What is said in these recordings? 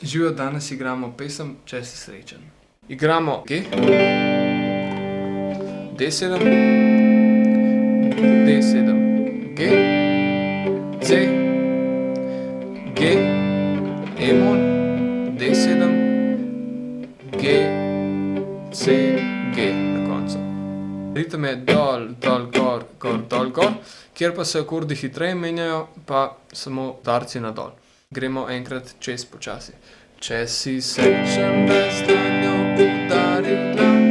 Živijo, danes igramo pesem Če si srečen. Igramo G, D7, D7, G, C, G, E-mol, D7, G, C, G na koncu. Ritem je dol, dol, gor, gor, dol, gor, kjer pa se akordi hitreje menjajo, pa samo udarci na dol. Gremo enkrat čez počasi. Če si srečen, da z dlanjo udari dlan.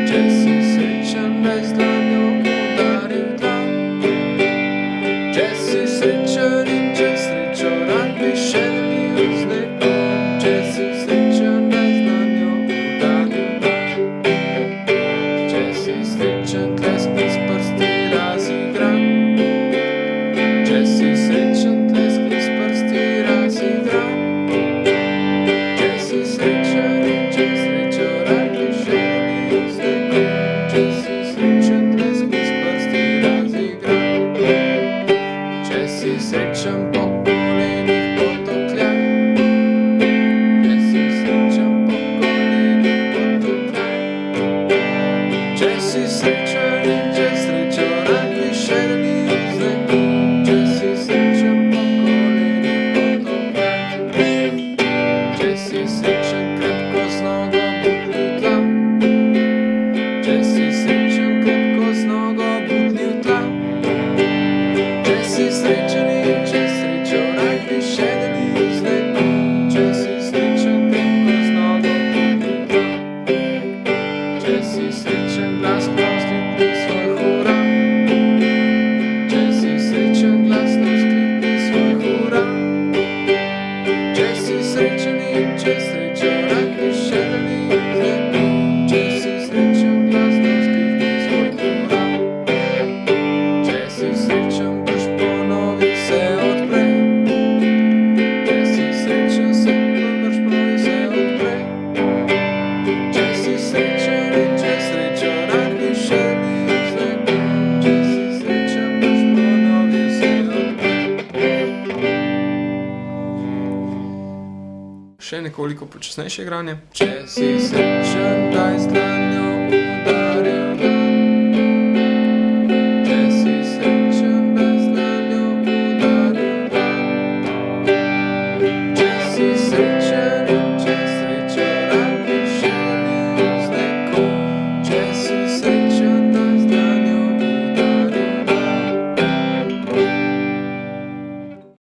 Če si srečen, da z dlanjo udari dlan. Če si srečen in če srečo rad bi še delil z nekom. Če si srečen, da z dlanjo udari dlan. Če si srečen, tleskni s prsti razigran. Če si srečen, tleskni s prsti razigran. Če si srečen in če srečo rad bi še delil z nekom. Če si srečen, tleskni s prsti razigran. Če si srečen, po kolenih potokljaj. Če si srečen, po kolenih potokljaj. Če si srečen in če srečo rad bi še delil z nekom. Če si srečen, po kolenih potokljaj. Če si srečen, krepko z nogo butni v tla. Če si srečen, krepko z nogo butni v tla. Če si srečen in če srečo rad bi še delil z nekom. Če si srečen, krepko z nogo butni v tla. Če si srečen, glasno vzklikni svoj hura. Če si srečen, glasno vzklikni svoj hura. Če si srečen in če srečo rad bi še delil z nekom. Če si srečen, glasno vzklikni svoj hura. Če si srečen, brž ponovi se odpre. Če si srečen, se brž ponovi se odpre. Če si srečen in če srečo rad bi še delil z nekom. Če si srečen, brž ponovi se odpre. Še nekoliko počasnejše igranje. Če si srečen, daj z dlanjo